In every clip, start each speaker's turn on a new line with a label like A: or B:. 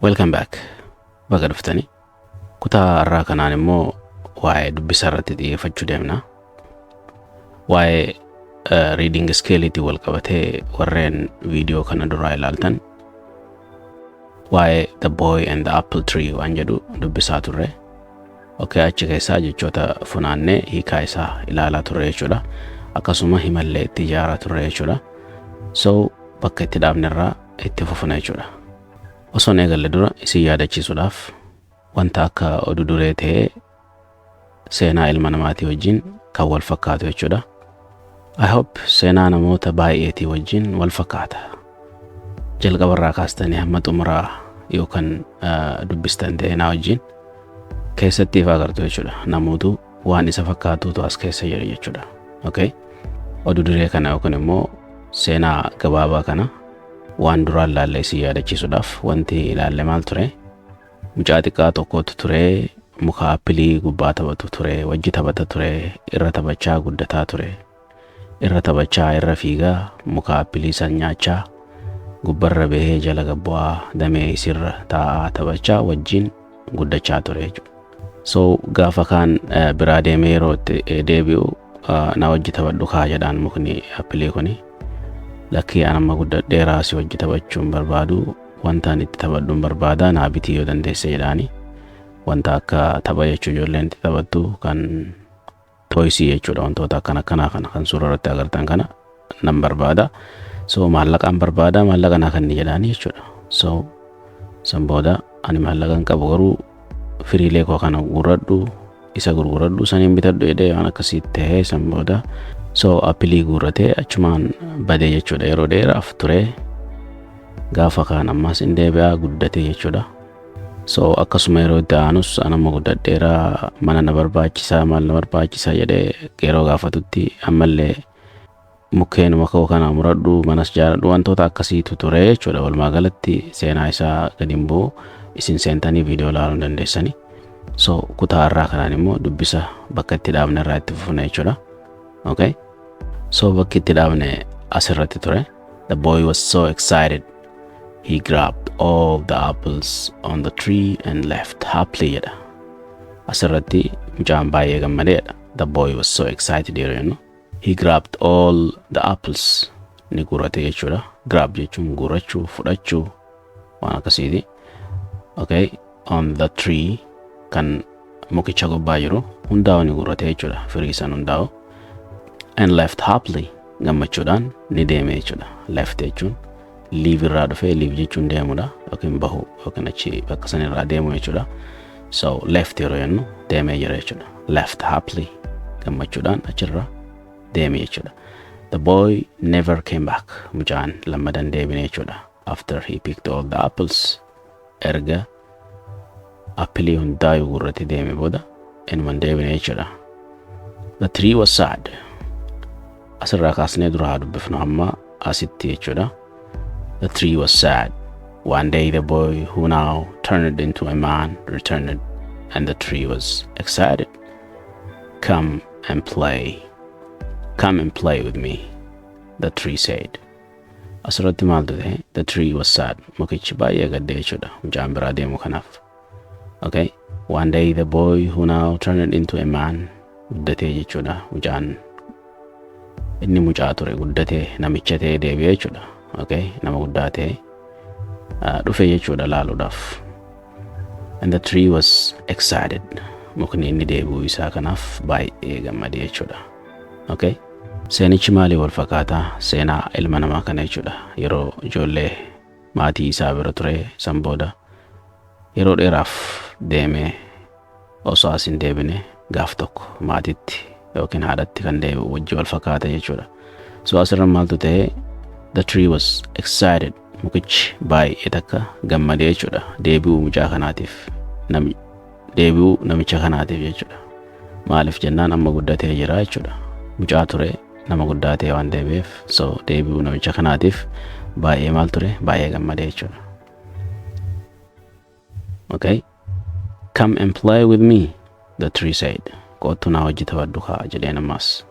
A: Welcome back. Baga dhuftanii. Kutaa irraa kanaan immoo waa'ee dubbisa irratti xiyyeeffachuu deemna. Waa'ee reading skill-itti wal qabatee warreen viidiyoo kana duraa ilaaltan waa'ee The Boy and the Apple Tree waan jedhu dubbisaa turre. Achi keessaa jechoota funaannee hiikaa isaa ilaalaa turre jechuudha. Akkasuma himallee itti ijaaraa turre jechuudha. So bakka itti dhaabne irraa itti fufna jechuudha. Osoon eegalle dura isin yaadachiisuudhaaf wanta akka oduu duree ta'ee seenaa ilma namaatii wajjin kan wal fakkaatu jechuudha. I hope seenaa namoota baay'eetii wajjin wal fakkaata. Jalqabarraa kaastanii hamma xumuraa yookaan dubbistan ta'eenaa wajjin keessatti ifaa agartu jechuudha. Namootu waan isa fakkaatuutu as keessa jira jechuudha. Oduu duree kana yookaan immoo seenaa gabaabaa kana waan duraan ilaalle isin yaadachiisuudhaaf wanti ilaalle maal ture? Mucaa xiqqaa tokkotu ture, muka appilii gubbaa taphatu ture, wajji taphata ture, irra taphachaa guddataa ture. Irra taphachaa irra fiigaa muka appilii san nyaachaa gubbarra bahee jala gabbu'aa damee isirra taa'aa taphachaa wajjin guddachaa ture jechuudha. So gaafa kaan biraa deemee yeroo itti deebi'u na wajji taphadhu kaa jedhaan mukni appilii kuni. Lakkii anamma guddadheeraa si wajji taphachuun barbaadu wantaan itti taphadhuun barbaada naa bitii yoo dandeesse jedhaani. Wanta akka tapha jechuu ijoolleen itti taphattu kan toysii jechuudha. Wantoota akkanaa kana kan suura irratti agartan kana nan barbaada. So maallaqaan barbaada maallaqa naa kan jedhaani jechuudha. So san booda ani maallaqaan qabu garuu firiilee koo kana gurradhu isa gurguradhu saniin bitadhu jedhee waan akkasii ta'ee san booda so appilii gurratee achumaan badee jechuudha. Yeroo dheeraaf ture gaafa kaan ammas hin deebi'aa guddatee jechuudha. So akkasuma yeroo itti aanus anamma guddadheeraa mana na barbaachisaa maal na barbaachisaa jedhee yeroo gaafatutti ammallee mukkeenuma koo kana muradhu manas jaaladhu wantoota akkasiitu ture jechuudha. Walumaa galatti seenaa isaa gadi bu'u isin seentanii viidiyoo ilaaluu dandeessanii. So kutaa irraa kanaan immoo dubbisa bakka itti dhaabne irraa itti fufna jechuudha. So bakki itti dhaabne asirratti ture. The boy was so excited. He grabbed all the apples on the tree and left happily jedha. Asirratti mucaan baay'ee gammadeedha. The boy was so excited yeroo jennu. He grabbed all the apples ni gurrate jechuudha. Grab jechuun gurrachuu, fudhachuu waan akkasiiti. On the tree kan mukicha gubbaa jiru hundaa'u ni gurrate jechuudha. Firii san hundaa'u. And left happily gammachuudhaan ni deeme jechuudha. Left jechuun leave irraa dhufee leave jechuun deemudha yookiin bahu yookiin achi bakka san irraa deemu jechuudha. So left yeroo jennu deemee jira jechuudha. Left happily gammachuudhaan achirra deeme jechuudha. The boy never came back. Mucaan lammadan deebine jechuudha. After he picked all the apples erga appilii hundaa'u gurrate deeme booda inuman deebine jechuudha. The tree was sad. Asirraa kaasnee duraa dubbifnu amma asitti jechuudha. The tree was sad. One day the boy who now turned into a man returned and the tree was excited. Come and play. Come and play with me, the tree said. Asirratti maal ta'e? The tree was sad. Mukichi baay'ee gaddee jechuudha. Mucaan biraa deemu kanaaf. One day the boy who now turned into a man guddatee jechuudha. Mucaan inni mucaa ture guddatee namicha ta'ee deebi'ee jechuudha. Nama guddaa ta'ee dhufe jechuudha laaluudhaaf. And the tree was excited. Mukni inni deebi'uu isaa kanaaf baay'ee gammadee jechuudha. Seenichi maalii wal fakkaataa? Seenaa ilma namaa kana jechuudha. Yeroo ijoollee maatii isaa bira ture san booda yeroo dheeraaf deemee osoo as hin deebine gaaf tokko maatitti yookiin haadhatti kan deebi'u wajji wal fakkaata jechuudha. So asirra maaltu ta'e? The tree was excited. Mukichi baay'ee takka gammadee jechuudha. Deebi'uu mucaa kanaatiif deebi'uu namicha kanaatiif jechuudha. Maaliif jennaan amma guddatee jira jechuudha. Mucaa ture nama guddaa ta'e waan deebi'eef so deebi'uu namicha kanaatiif baay'ee maal ture? Baay'ee gammadee jechuudha. Come and play with me, the tree said. Kootu naa wajji taphadhu kaa jedheen ammas.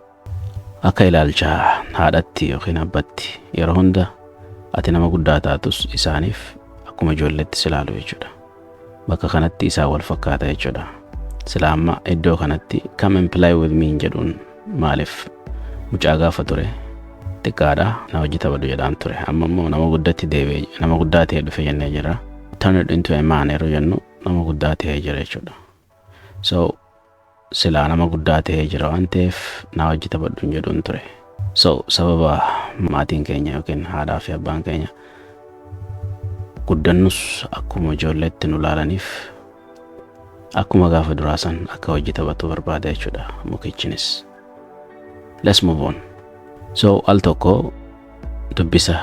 A: Akka ilaalcha haadhatti yookiin abbatti yeroo hunda ati nama guddaa taatus isaaniif akkuma ijoolleetti silaalu jechuudha. Bakka kanatti isaa wal fakkaata jechuudha. Sila amma iddoo kanatti come and play with me jedhuun maaliif mucaa gaafa ture xiqqaadha na hojii taphadhu jedhaan ture. Amma immoo nama guddatti deebi'ee nama guddaa ta'e dhufe jennee jira. Turn it into a man yeroo jennu nama guddaa ta'ee jira jechuudha. So sila nama guddaa ta'ee jira waan ta'eef na hojii taphadhu jedhuun ture. So sababa maatiin keenya yookiin haadhaa fi abbaan keenya guddannus akkuma ijoolleetti nu laalaniif akkuma gaafa duraasan akka hojii taphatu barbaada jechuudha mukichinis. Let's move on. So al tokko dubbisa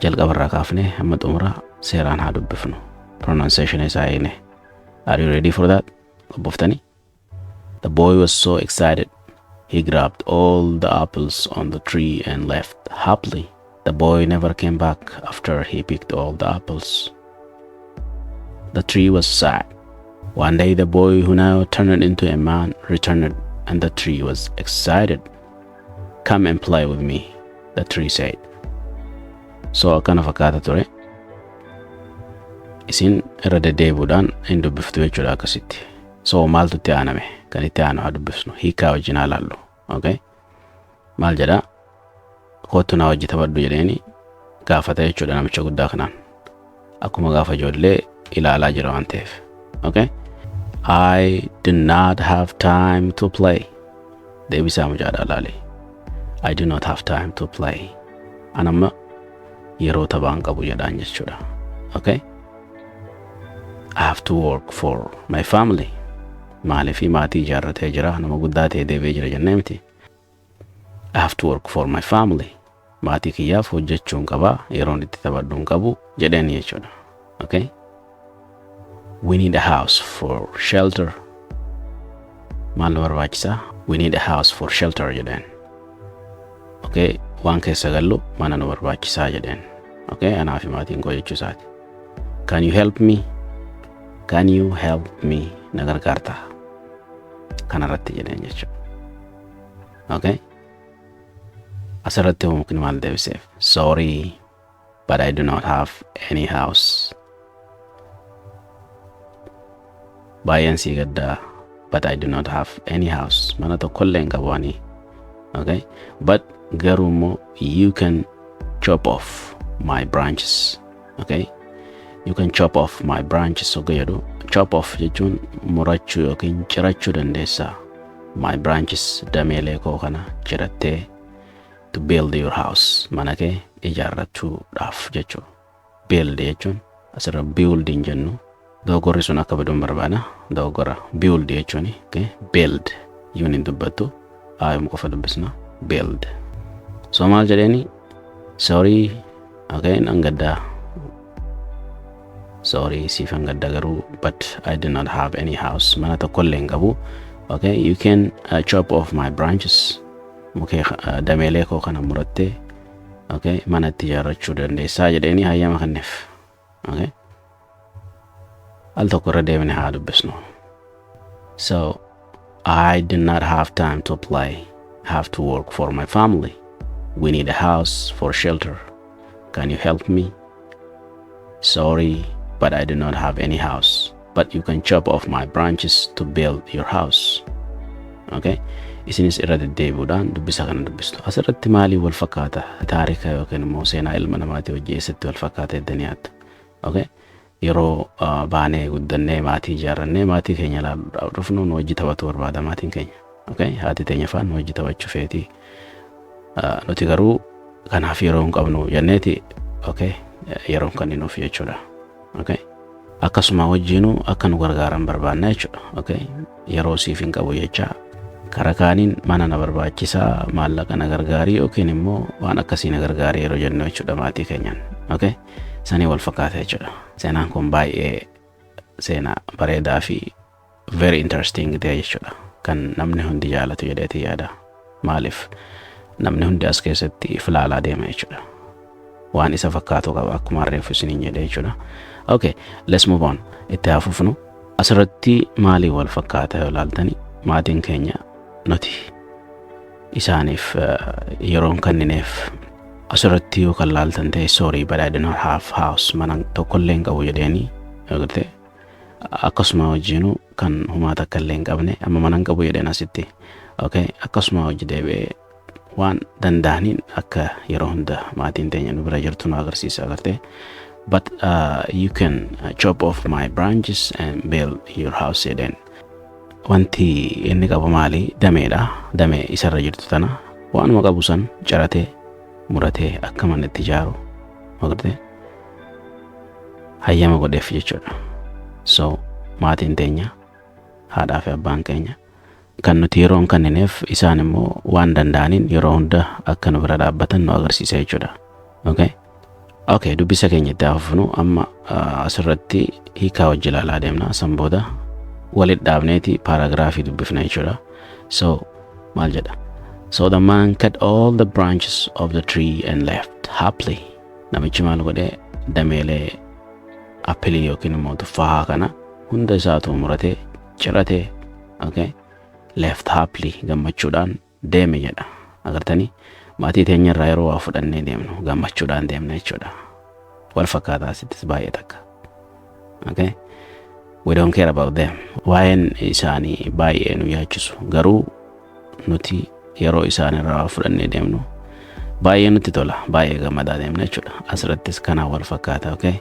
A: jalqabarraa kaafnee hamma xumuraa seeraan haa dubbifnu. Pronunciation isaa eegne. Are you ready for that? Qophoftanii? The boy was so excited. He grabbed all the apples on the tree and left happily. The boy never came back after he picked all the apples. The tree was sad. One day the boy, who now turned into a man, returned, and the tree was excited. Come and play with me, the tree said. So akkana fakkaata ture. Isin irra deddeebi'uudhaan hin dubbiftu jechuudha akkasitti. So maaltu itti aaname? Kan itti aanu haa dubbifnu. Hiikaa wajjin haa laallu. Okay? Maal jedhaa? Kootu na hojii taphadhu jedheeni gaafata jechuudha namicha guddaa kanaan. Akkuma gaafa ijoollee ilaalaa jira waan ta'eef. Okay? I do not have time to play. Deebisaa mucaadhaa laale. I do not have time to play. Anamma yeroo taphaan qabu jedhaan jechuudha. Okay? I have to work for my family. Maaliif maatii ijaarratee jira nama guddaa ta'e deebi'ee jira jennee miti. I have to work for my family. Maatii kiyyaaf hojjechuun qaba yeroon itti taphadhuun qabu jedheen jechuudha. Okay? We need a house for shelter. Maal nu barbaachisa? We need a house for shelter jedheen. Okay? Waan keessa gallu mana nu barbaachisaa jedheen. Okay? Anaa fi maatiin koo jechuu isaati. Can you help me? Can you help me? Na gargaarta. Kanarratti jedheen jechuudha. Okay? Asirratti mumkin maal deebiseef? Sorry, but I do not have any house. Baay'een sii gaddaa, but I do not have any house. Mana tokkollee hin qabu ani. Okay? But garuu immoo you can chop off my branches. Okay? You can chop off my branches. So jedhu chop off jechuun murachuu yookiin cirachuu dandeessa. My branches dameelee koo kana cirattee to build your house. Mana kee ijaarrachuudhaaf jechuudha. Build jechuun asirra building jennu. Dogoggorri sun akka baduun barbaada. Dogoggora build jechuuni. Okay? Build. Yuun hin dubbattu. Aayuma qofa dubbisna. Build. So maal jedheeni? Sorry. Okay? Nan gaddaa. Sorry, siifan gadda garuu, but I do not have any house. Mana tokkollee hin qabu. Okay? You can chop off my branches. Okay? Dameelee koo kana murattee. Okay? Mana itti ijaarrachuu dandeessaa jedheeni hayyama kenneef. Okay? Al tokko irra deemne haa dubbisnu. So, I do not have time to play. I have to work for my family. We need a house for shelter. Can you help me? Sorry, but I do not have any house. But you can chop off my branches to build your house. Okay? Isinis irra deddeebi'uudhaan dubbisa kana dubbistu. Asirratti maalii wal fakkaata? Taarika yookiin immoo seenaa ilma namaatii hojii eessatti wal fakkaata jettanii yaaddu. Okay? Yeroo baanee guddannee maatii ijaarrannee maatii keenya ilaaluudhaaf dhufnu nu hojii taphatu barbaada maatiin keenya. Okay? Haati teenya faan nu hojii taphachuu feeti. Nuti garuu kanaaf yeroo hin qabnu jenneeti. Okay? Yeroo kan nuuf jechuudha. Okay? Akkasuma wajjinu akka nu gargaaran barbaanna jechuudha. Okay? Yeroo siif hin qabu jecha karaa kaaniin mana na barbaachisaa maallaqa na gargaarii yookiin immoo waan akkasii na gargaarii yeroo jennu jechuudha maatii keenyaan. Okay? Sanii wal fakkaata jechuudha. Seenaan kun baay'ee seenaa bareedaa fi very interesting ta'e jechuudha. Kan namni hundi jaalatu jedheeti yaada. Maaliif namni hundi as keessatti filaalaa deema jechuudha. Waan isa fakkaatu qaba akkuma reefu isiniin jedhe jechuudha. Okay, let's move on. Itti hafufnu asirratti maalii wal fakkaata yoo laaltani maatiin keenya nuti isaaniif yeroon kennineef asirratti yoo kan laaltan ta'e sorry but I do not have house mana tokkollee hin qabu jedheeni agartee akkasuma wajjinu kan humaata akkallee hin qabne amma mana hin qabu jedheen asitti okay akkasuma hojii deebi'ee waan danda'aniin akka yeroo hunda maatiin teenya nu bira jirtu nu agarsiisa agartee but you can chop off my branches and build your house jedheen wanti inni qabu maali dameedha damee isarra jirtu tana waanuma qabu san caratee muratee akka mana itti ijaaru agartee hayyama godheef jechuudha so maatiin teenya haadhaa fi abbaan keenya kan nuti yeroon kannineef isaan immoo waan danda'aniin yeroo hunda akka nu bira dhaabbatan nu agarsiisa jechuudha okay dubbisa keenya itti hafnu amma asirratti hiikaa wajji ilaalaa deemna san booda walit dhaabneeti paaragraafii dubbifna jechuudha so maal jedha so the man cut all the branches of the tree and left happily namichi maal godhe dameelee appilii yookiin immoo tuffaa kana hunda isaatu muratee ciratee okay left happily gammachuudhaan deeme jedha agartanii maatii teenya irraa yeroo waa fudhannee deemnu gammachuudhaan deemna jechuudha wal fakkaataa sittis baay'ee takka okay we don't care about them waa'een isaanii baay'ee nu yaachisu garuu nuti yeroo isaan irraa fudhannee deemnu baay'ee nutti tola baay'ee gammadaa deemna jechuudha asirrattis kana wal fakkaata okay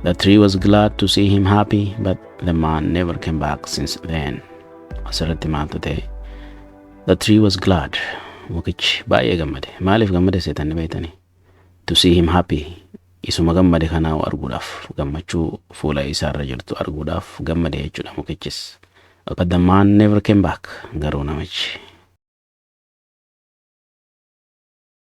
A: the tree was glad to see him happy but the man never came back since then asirratti maaltu ta'e the tree was glad mukichi baay'ee gammade maaliif gammade seetanni beeytanii to see him happy isuma gammade kana arguudhaaf gammachuu fuula isaarra jirtu arguudhaaf gammade jechuudha mukichis but the man never came back garuu namichi